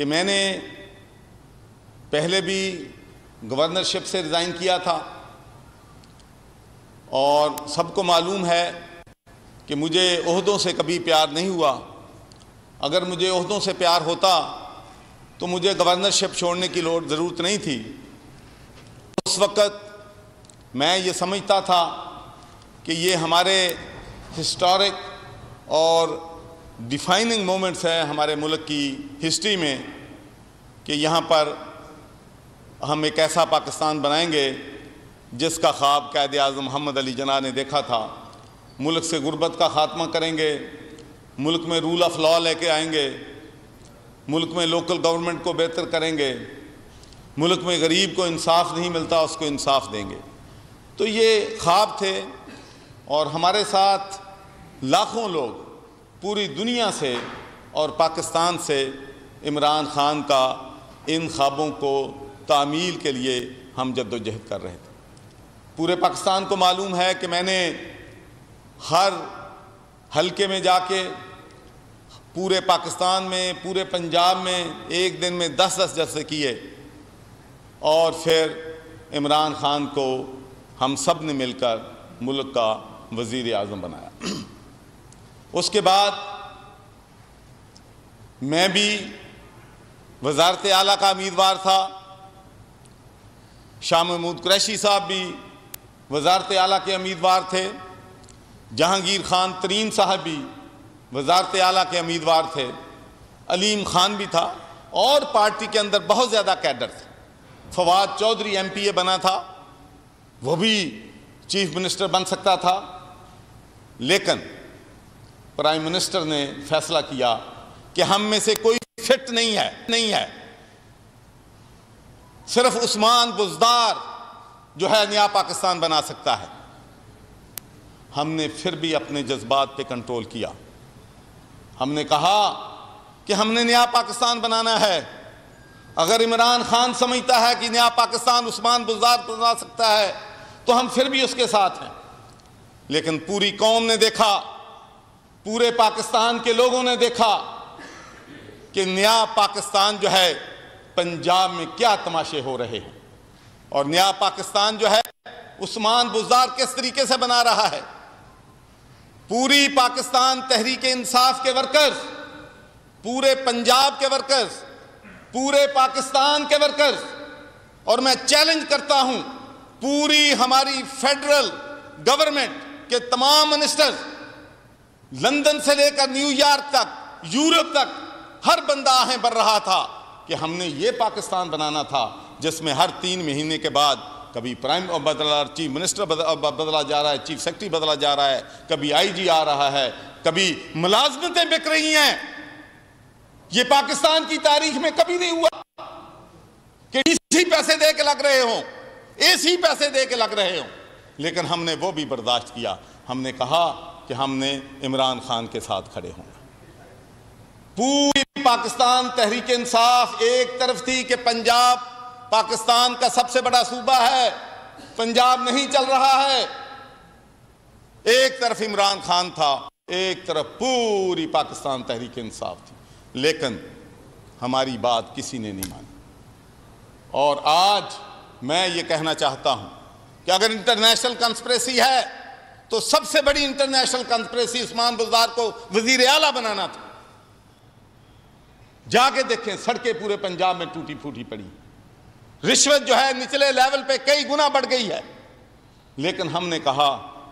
کہ میں نے پہلے بھی گورنرشپ سے ریزائن کیا تھا اور سب کو معلوم ہے کہ مجھے عہدوں سے کبھی پیار نہیں ہوا۔ اگر مجھے عہدوں سے پیار ہوتا تو مجھے گورنرشپ چھوڑنے کی ضرورت نہیں تھی۔ اس وقت میں یہ سمجھتا تھا کہ یہ ہمارے ہسٹورک اور ڈیفائننگ مومنٹس ہیں ہمارے ملک کی ہسٹری میں، کہ یہاں پر ہم ایک ایسا پاکستان بنائیں گے جس کا خواب قائد اعظم محمد علی جناح نے دیکھا تھا۔ ملک سے غربت کا خاتمہ کریں گے، ملک میں رول آف لاء لے کے آئیں گے، ملک میں لوکل گورنمنٹ کو بہتر کریں گے، ملک میں غریب کو انصاف نہیں ملتا اس کو انصاف دیں گے۔ تو یہ خواب تھے اور ہمارے ساتھ لاکھوں لوگ پوری دنیا سے اور پاکستان سے عمران خان کا ان خوابوں کو تعمیل کے لیے ہم جدوجہد کر رہے تھے۔ پورے پاکستان کو معلوم ہے کہ میں نے ہر حلقے میں جا کے پورے پاکستان میں، پورے پنجاب میں ایک دن میں 10 جلسے کیے اور پھر عمران خان کو ہم سب نے مل کر ملک کا وزیر اعظم بنایا۔ اس کے بعد میں بھی وزارت اعلیٰ کا امیدوار تھا، شاہ محمود قریشی صاحب بھی وزارت اعلیٰ کے امیدوار تھے، جہانگیر خان ترین صاحب بھی وزارت اعلیٰ کے امیدوار تھے، علیم خان بھی تھا اور پارٹی کے اندر بہت زیادہ کیڈر تھے۔ فواد چودھری ایم پی اے بنا تھا، وہ بھی چیف منسٹر بن سکتا تھا، لیکن پرائم منسٹر نے فیصلہ کیا کہ ہم میں سے کوئی فٹ نہیں ہے، صرف عثمان بزدار جو ہے نیا پاکستان بنا سکتا ہے۔ ہم نے پھر بھی اپنے جذبات پہ کنٹرول کیا۔ ہم نے کہا کہ ہم نے نیا پاکستان بنانا ہے۔ اگر عمران خان سمجھتا ہے کہ نیا پاکستان عثمان بزدار بنا سکتا ہے تو ہم پھر بھی اس کے ساتھ ہیں۔ لیکن پوری قوم نے دیکھا، پورے پاکستان کے لوگوں نے دیکھا کہ نیا پاکستان جو ہے پنجاب میں کیا تماشے ہو رہے ہیں، اور نیا پاکستان جو ہے عثمان بزدار کس طریقے سے بنا رہا ہے۔ پوری پاکستان تحریک انصاف کے ورکرز، پورے پنجاب کے ورکرز، پورے پاکستان کے ورکرز، اور میں چیلنج کرتا ہوں پوری ہماری فیڈرل گورنمنٹ کے تمام منسٹرز، لندن سے لے کر نیو یارک تک، یورپ تک، ہر بندہ آہیں بھر رہا تھا کہ ہم نے یہ پاکستان بنانا تھا جس میں ہر 3 مہینے کے بعد کبھی چیف منسٹر بدلا جا رہا ہے، چیف سیکرٹری بدلا جا رہا ہے، کبھی آئی جی آ رہا ہے، کبھی ملازمتیں بک رہی ہیں۔ یہ پاکستان کی تاریخ میں کبھی نہیں ہوا کہ اسی پیسے دے کے لگ رہے ہوں، ایسی پیسے دے کے لگ رہے ہوں، لیکن ہم نے وہ بھی برداشت کیا۔ ہم نے کہا کہ ہم نے عمران خان کے ساتھ کھڑے ہوں۔ پوری پاکستان تحریک انصاف ایک طرف تھی کہ پنجاب پاکستان کا سب سے بڑا صوبہ ہے، پنجاب نہیں چل رہا ہے۔ ایک طرف عمران خان تھا، ایک طرف پوری پاکستان تحریک انصاف تھی، لیکن ہماری بات کسی نے نہیں مانی۔ اور آج میں یہ کہنا چاہتا ہوں کہ اگر انٹرنیشنل کنسپریسی ہے تو سب سے بڑی انٹرنیشنل کنسپریسی عثمان بزدار کو وزیر اعلیٰ بنانا تھا۔ جا کے دیکھیں، سڑکیں پورے پنجاب میں ٹوٹی پھوٹی پڑی، رشوت جو ہے نچلے لیول پہ کئی گنا بڑھ گئی ہے، لیکن ہم نے کہا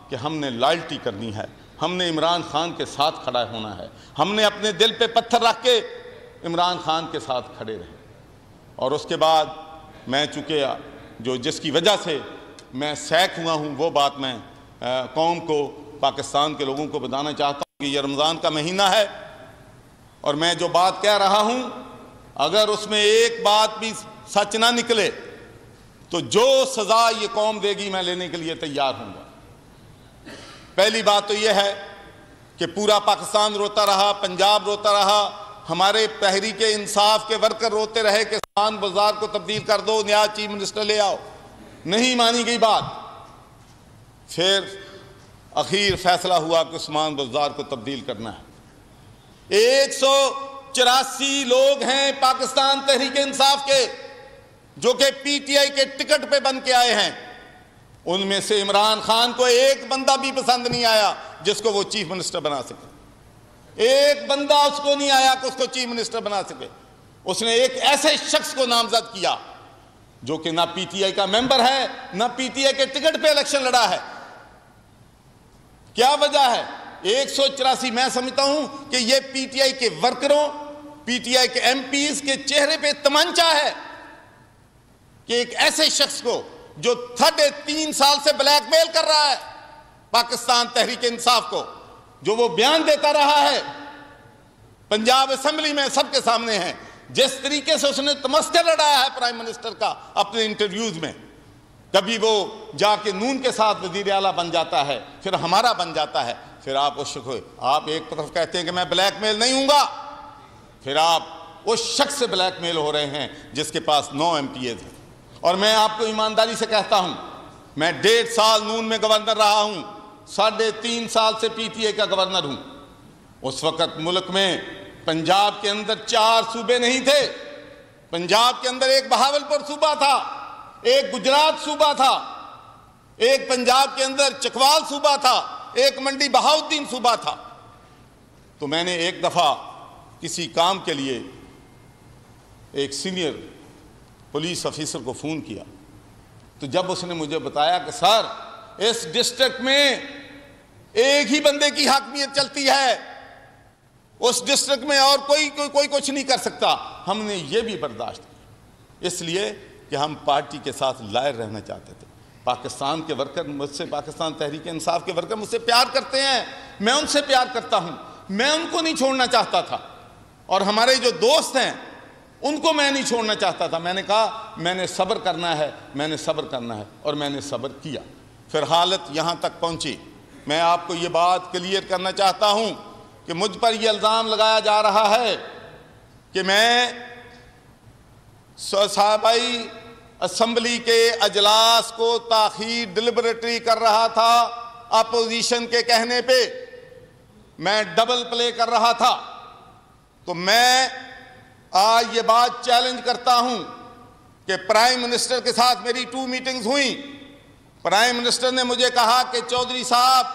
کہ ہم نے لائلٹی کرنی ہے، ہم نے عمران خان کے ساتھ کھڑا ہونا ہے۔ ہم نے اپنے دل پہ پتھر رکھ کے عمران خان کے ساتھ کھڑے رہے۔ اور اس کے بعد میں چونکہ جس کی وجہ سے میں سیک ہوا ہوں وہ بات میں قوم کو، پاکستان کے لوگوں کو بتانا چاہتا ہوں کہ یہ رمضان کا مہینہ ہے، اور میں جو بات کہہ رہا ہوں اگر اس میں ایک بات بھی سچ نہ نکلے تو جو سزا یہ قوم دے گی میں لینے کے لیے تیار ہوں گا۔ پہلی بات تو یہ ہے کہ پورا پاکستان روتا رہا، پنجاب روتا رہا، ہمارے تحریک انصاف کے ورکر روتے رہے کہ عثمان بزدار کو تبدیل کر دو، نیا چیف منسٹر لے آؤ، نہیں مانی گئی بات۔ پھر اخیر فیصلہ ہوا کہ عثمان بزدار کو تبدیل کرنا ہے۔ 184 لوگ ہیں پاکستان تحریک انصاف کے جو کہ پی ٹی آئی کے ٹکٹ پہ بن کے آئے ہیں. ان میں سے عمران خان کو ایک بندہ بھی پسند نہیں آیا جس کو وہ چیف منسٹر بنا سکے. ایک بندہ اس کو نہیں آیا کہ اس کو چیف منسٹر بنا سکے. اس نے ایک ایسے شخص کو نامزد کیا جو کہ نہ پی ٹی آئی کا ممبر ہے, نہ پی ٹی آئی کے ٹکٹ پہ الیکشن لڑا ہے. کیا وجہ ہے؟ 184 میں سمجھتا ہوں کہ یہ پی ٹی آئی کے ورکروں, پی ٹی آئی کے ایم پیز کے چہرے پہ تمانچہ ہے کہ ایک ایسے شخص کو جو 3.5 سال سے بلیک میل کر رہا ہے پاکستان تحریک انصاف کو, جو وہ بیان دیتا رہا ہے پنجاب اسمبلی میں سب کے سامنے ہے, جس طریقے سے اس نے تمسکر لڑایا ہے پرائم منسٹر کا اپنے انٹرویوز میں. کبھی وہ جا کے نون کے ساتھ وزیر اعلیٰ بن جاتا ہے, پھر ہمارا بن جاتا ہے. پھر آپ آپ ایک طرف کہتے ہیں کہ میں بلیک میل نہیں ہوں گا, پھر آپ اس شخص سے بلیک میل ہو رہے ہیں جس کے پاس 9 ایم پی ایز ہیں. اور میں آپ کو ایمانداری سے کہتا ہوں, میں 1.5 سال نون میں گورنر رہا ہوں, 3.5 سال سے پی ٹی آئی کا گورنر ہوں. اس وقت ملک میں پنجاب کے اندر 4 صوبے نہیں تھے. پنجاب کے اندر ایک بہاولپور صوبہ تھا, ایک گجرات صوبہ تھا, ایک پنجاب کے اندر چکوال صوبہ تھا, ایک منڈی بہاؤدین صوبہ تھا. تو میں نے ایک دفعہ کسی کام کے لیے ایک سینئر پولیس افیسر کو فون کیا, تو جب اس نے مجھے بتایا کہ سر اس ڈسٹرکٹ میں ایک ہی بندے کی حاکمیت چلتی ہے, اس ڈسٹرکٹ میں اور کوئی کچھ نہیں کر سکتا, ہم نے یہ بھی برداشت کیا اس لیے کہ ہم پارٹی کے ساتھ لائر رہنا چاہتے تھے. پاکستان کے ورکر مجھ سے, پاکستان تحریک انصاف کے ورکر مجھ سے پیار کرتے ہیں, میں ان سے پیار کرتا ہوں, میں ان کو نہیں چھوڑنا چاہتا تھا, اور ہمارے جو دوست ہیں ان کو میں نہیں چھوڑنا چاہتا تھا. میں نے کہا میں نے صبر کرنا ہے, میں نے صبر کرنا ہے, اور میں نے صبر کیا. پھر حالت یہاں تک پہنچی. میں آپ کو یہ بات کلیئر کرنا چاہتا ہوں کہ مجھ پر یہ الزام لگایا جا رہا ہے کہ میں صوبائی اسمبلی کے اجلاس کو تاخیر ڈیلیبریٹری کر رہا تھا, اپوزیشن کے کہنے پہ میں ڈبل پلے کر رہا تھا. تو میں آج یہ بات چیلنج کرتا ہوں کہ پرائم منسٹر کے ساتھ میری 2 میٹنگز ہوئیں. پرائم منسٹر نے مجھے کہا کہ چودھری صاحب